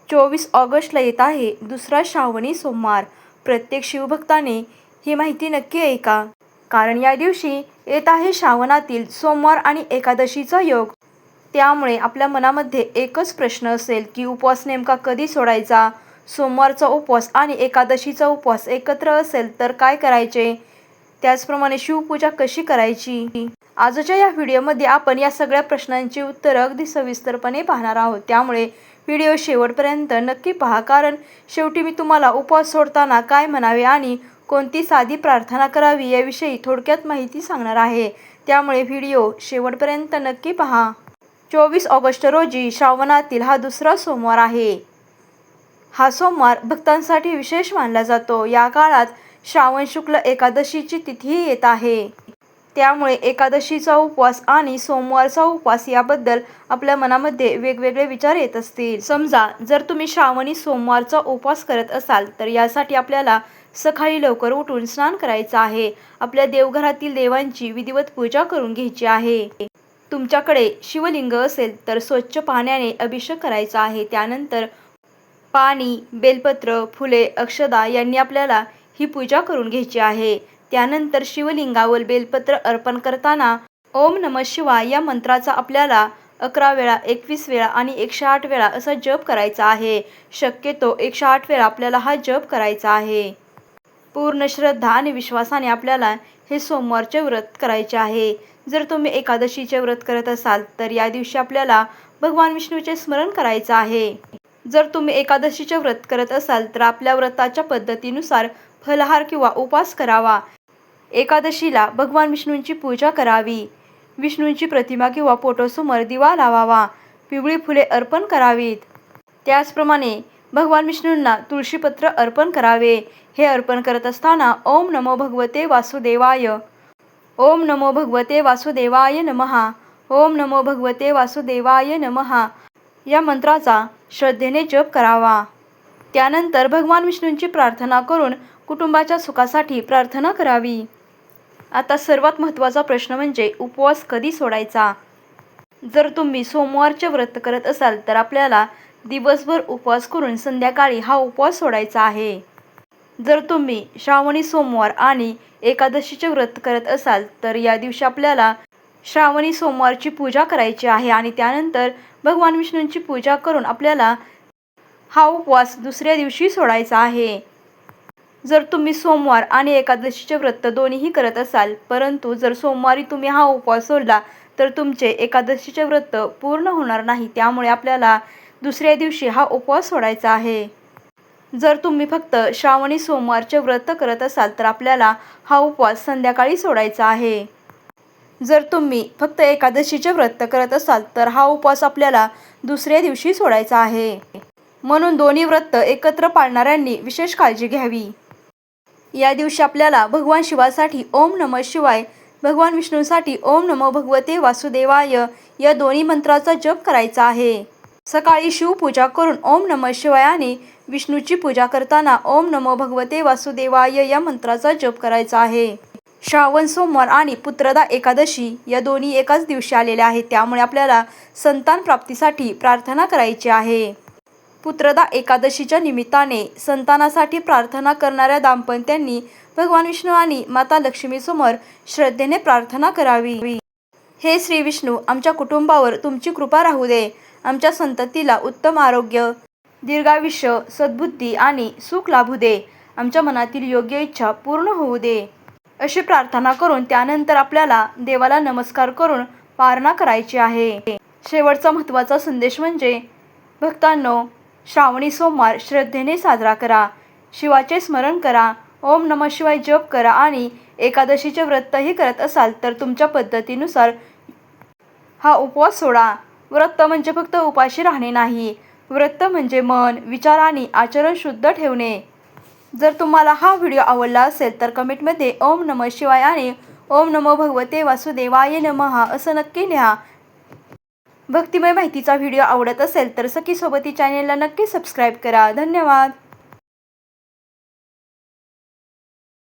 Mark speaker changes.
Speaker 1: 24 ऑगस्टला येत आहे दुसरा श्रावणी सोमवार. प्रत्येक शिवभक्ताने ही माहिती नक्की ऐका, कारण या दिवशी येत आहे श्रावणातील सोमवार आणि एकादशीचा योग. त्यामुळे आपल्या मनामध्ये एकच प्रश्न असेल की उपवास नेमका कधी सोडायचा. सोमवारचा उपवास आणि एकादशीचा उपवास एकत्र असेल तर काय करायचे, त्याचप्रमाणे शिवपूजा कशी करायची. आजच्या या व्हिडिओमध्ये आपण या सगळ्या प्रश्नांची उत्तरं अगदी सविस्तरपणे पाहणार आहोत. त्यामुळे व्हिडिओ शेवटपर्यंत नक्की पहा, कारण शेवटी मी तुम्हाला उपवास सोडताना काय म्हणावे आणि कोणती साधी प्रार्थना करावी याविषयी थोडक्यात माहिती सांगणार आहे. त्यामुळे व्हिडिओ शेवटपर्यंत नक्की पहा. 24 ऑगस्ट रोजी श्रावणातील हा दुसरा सोमवार आहे. हा सोमवार भक्तांसाठी विशेष मानला जातो. या काळात श्रावण शुक्ल एकादशीची तिथीही येत आहे. त्यामुळे एकादशीचा उपवास आणि सोमवारचा उपवास याबद्दल आपल्या मनामध्ये वेगवेगळे विचार येत असतील. समजा जर तुम्ही श्रावणी सोमवारचा उपवास करत असाल तर यासाठी आपल्याला सकाळी लवकर उठून स्नान करायचं आहे. आपल्या देवघरातील देवांची विधिवत पूजा करून घ्यायची आहे. तुमच्याकडे शिवलिंग असेल तर स्वच्छ पाण्याने अभिषेक करायचा आहे. त्यानंतर पाणी, बेलपत्र, फुले, अक्षदा यांनी आपल्याला ही पूजा करून घ्यायची आहे. त्यानंतर शिवलिंगावर बेलपत्र अर्पण करताना ओम नमः शिवाय या मंत्राचा आपल्याला 11 वेळा, 21 वेळा आणि 108 वेळा असा जप करायचा आहे. शक्यतो 108 वेळा आपल्याला हा जप करायचा आहे. पूर्ण श्रद्धा आणि विश्वासाने आपल्याला हे सोमवारचे व्रत करायचे आहे. जर तुम्ही एकादशीचे व्रत करत असाल तर या दिवशी आपल्याला भगवान विष्णूचे स्मरण करायचं आहे. जर तुम्ही एकादशीचे व्रत करत असाल तर आपल्या व्रताच्या पद्धतीनुसार फलाहार किंवा उपवास करावा. एकादशीला भगवान विष्णूंची पूजा करावी. विष्णूंची प्रतिमा किंवा फोटोसमोर दिवा लावावा. पिवळी फुले अर्पण करावीत. त्याचप्रमाणे भगवान विष्णूंना तुळशीपत्र अर्पण करावे. हे अर्पण करत असताना ओम नमो भगवते वासुदेवाय, ओम नमो भगवते वासुदेवाय नमः, ओम नमो भगवते वासुदेवाय नमः या मंत्राचा श्रद्धेने जप करावा. त्यानंतर भगवान विष्णूंची प्रार्थना करून कुटुंबाच्या सुखासाठी प्रार्थना करावी. आता सर्वात महत्त्वाचा प्रश्न म्हणजे उपवास कधी सोडायचा. जर तुम्ही सोमवारचे व्रत करत असाल तर आपल्याला दिवसभर उपवास करून संध्याकाळी हा उपवास सोडायचा आहे. जर तुम्ही श्रावणी सोमवार आणि एकादशीचे व्रत करत असाल तर या दिवशी आपल्याला श्रावणी सोमवारची पूजा करायची आहे आणि त्यानंतर भगवान विष्णूंची पूजा करून आपल्याला हा उपवास दुसऱ्या दिवशी सोडायचा आहे. जर तुम्ही सोमवार आणि एकादशीचे व्रत दोन्हीही करत असाल, परंतु जर सोमवारी तुम्ही हा उपवास सोडला तर तुमचे एकादशीचे व्रत पूर्ण होणार नाही. त्यामुळे आपल्याला दुसऱ्या दिवशी हा उपवास सोडायचा आहे. जर तुम्ही फक्त श्रावणी सोमवारचे व्रत करत असाल तर आपल्याला हा उपवास संध्याकाळी सोडायचा आहे. जर तुम्ही फक्त एकादशीचे व्रत करत असाल तर हा उपवास आपल्याला दुसऱ्या दिवशी सोडायचा आहे. म्हणून दोन्ही व्रत एकत्र पाळणाऱ्यांनी विशेष काळजी घ्यावी. या दिवशी आपल्याला भगवान शिवासाठी ओम नमः शिवाय, भगवान विष्णूसाठी ओम नमो भगवते वासुदेवाय या दोन्ही मंत्राचा जप करायचा आहे. सकाळी शिवपूजा करून ओम नमः शिवाय आणि विष्णूची पूजा करताना ओम नमो भगवते वासुदेवाय या मंत्राचा जप करायचा आहे. श्रावण सोमवार आणि पुत्रदा एकादशी या दोन्ही एकाच दिवशी आलेल्या आहेत. त्यामुळे आपल्याला संतान प्राप्तीसाठी प्रार्थना करायची आहे. पुत्रदा एकादशीच्या निमित्ताने संतानासाठी प्रार्थना करणाऱ्या दाम्पत्यांनी भगवान विष्णू आणि माता लक्ष्मीसमोर श्रद्धेने प्रार्थना करावी. हे श्री विष्णू, आमच्या कुटुंबावर तुमची कृपा राहू दे. आमच्या संततीला उत्तम आरोग्य, दीर्घायुष्य, सद्बुद्धी आणि सुख लाभू दे. आमच्या मनातील योग्य इच्छा पूर्ण होऊ दे. अशी प्रार्थना करून त्यानंतर आपल्याला देवाला नमस्कार करून पारणा करायची आहे. शेवटचा महत्त्वाचा संदेश म्हणजे भक्तांनो, श्रावणी सोमवार श्रद्धेने साजरा करा. शिवाचे स्मरण करा. ओम नमः शिवाय जप करा आणि एकादशीचे व्रतही करत असाल तर तुमच्या पद्धतीनुसार हा उपवास सोडा. व्रत म्हणजे फक्त उपाशी राहणे नाही. व्रत म्हणजे मन, विचार आणि आचरण शुद्ध ठेवणे. जर तुम्हाला हा व्हिडिओ आवडला असेल तर कमेंटमध्ये ओम नमः शिवाय आणि ओम नमो भगवते वासुदेवाय नमः असं नक्की लिहा. भक्तिमय माहितीचा व्हिडिओ आवडत असेल तर सखी सोबती चॅनेलला नक्की सबस्क्राईब करा. धन्यवाद.